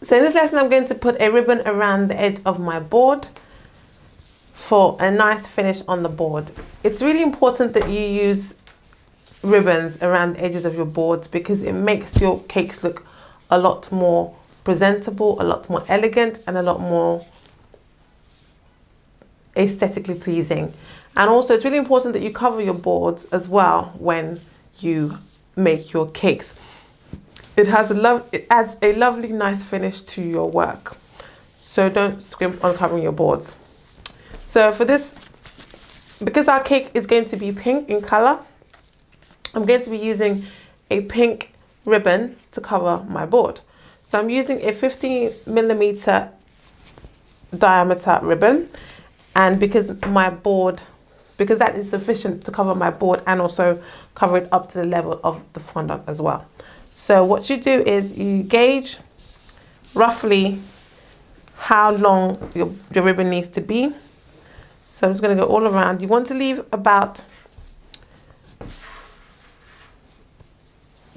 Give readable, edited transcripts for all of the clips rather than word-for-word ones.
So in this lesson, I'm going to put a ribbon around the edge of my board for a nice finish on the board. It's really important that you use ribbons around the edges of your boards because it makes your cakes look a lot more presentable, a lot more elegant, and a lot more aesthetically pleasing. And also it's really important that you cover your boards as well when you make your cakes. It adds a lovely nice finish to your work. So don't scrimp on covering your boards. So for this, because our cake is going to be pink in color, I'm going to be using a pink ribbon to cover my board. So I'm using a 15mm diameter ribbon, and because that is sufficient to cover my board and also cover it up to the level of the fondant as well. So what you do is you gauge roughly how long your ribbon needs to be. So I'm just going to go all around. You want to leave about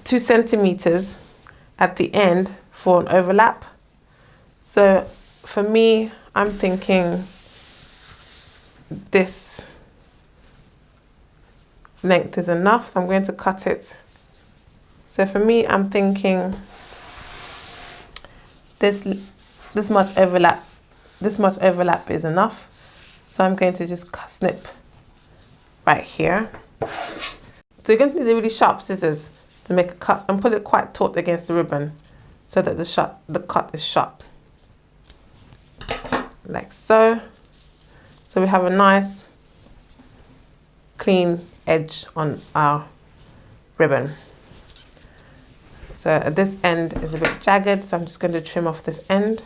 2 centimeters at the end for an overlap. So for me, I'm thinking this length is enough, so I'm going to cut it. So for me, I'm thinking this much overlap is enough. So I'm going to just snip right here. So you're going to need really sharp scissors to make a cut and put it quite taut against the ribbon so that the cut is sharp. Like so. So we have a nice clean edge on our ribbon. So this end is a bit jagged, so I'm just going to trim off this end.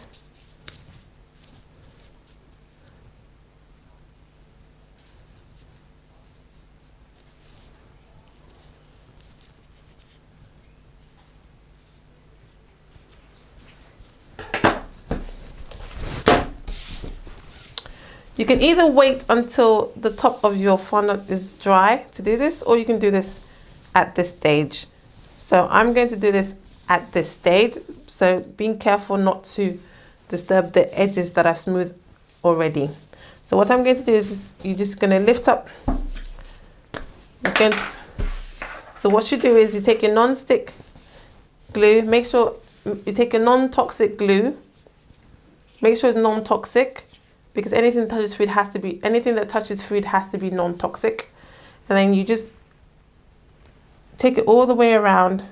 You can either wait until the top of your fondant is dry to do this, or you can do this at this stage. So I'm going to do this at this stage. So being careful not to disturb the edges that I've smoothed already. So what I'm going to do is you're just going to lift up. So what you do is you take your non-stick glue. Make sure you take a non-toxic glue. Make sure it's non-toxic, because anything that touches food has to be non-toxic. And then you just take it all the way around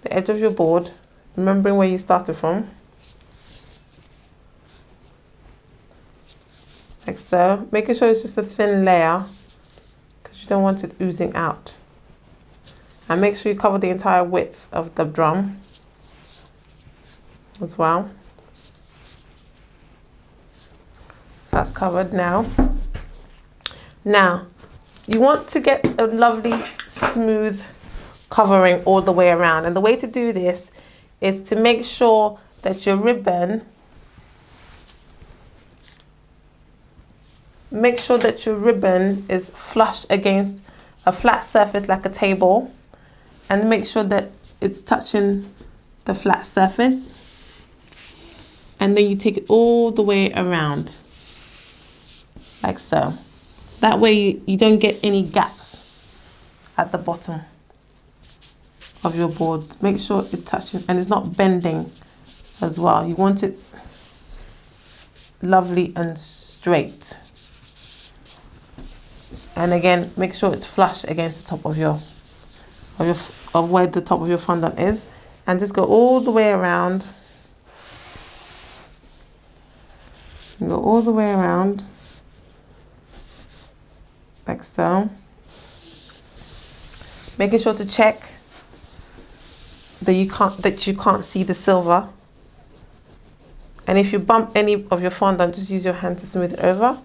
the edge of your board, remembering where you started from. Like so, making sure it's just a thin layer because you don't want it oozing out. And make sure you cover the entire width of the drum as well. So that's covered now. Now, you want to get a lovely smooth covering all the way around. And the way to do this is to make sure that your ribbon, is flush against a flat surface like a table, and make sure that it's touching the flat surface. And then you take it all the way around. Like so. That way you don't get any gaps at the bottom of your board. Make sure it's touching and it's not bending as well. You want it lovely and straight. And again, make sure it's flush against the top of where the top of your fondant is, and just go all the way around. Go all the way around. Like so. Making sure to check that you can't see the silver. And if you bump any of your fondant, just use your hand to smooth it over.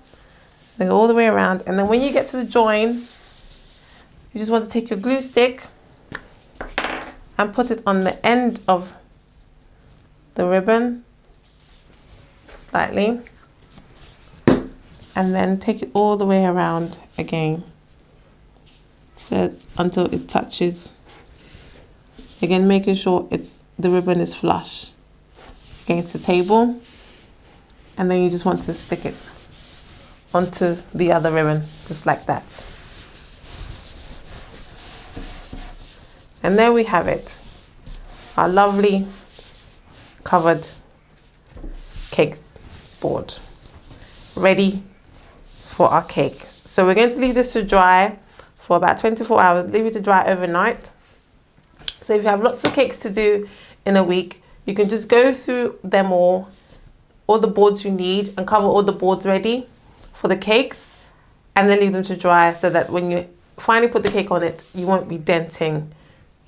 Then go all the way around. And then when you get to the join, you just want to take your glue stick and put it on the end of the ribbon slightly. And then take it all the way around again, so until it touches. Again, making sure the ribbon is flush against the table, and then you just want to stick it onto the other ribbon, just like that. And there we have it, our lovely covered cake board, ready for our cake. So we're going to leave this to dry for about 24 hours, leave it to dry overnight. So if you have lots of cakes to do in a week, you can just go through them all the boards you need, and cover all the boards ready for the cakes, and then leave them to dry so that when you finally put the cake on it, you won't be denting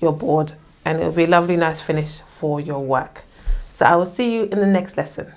your board, and it'll be a lovely, nice finish for your work. So I will see you in the next lesson.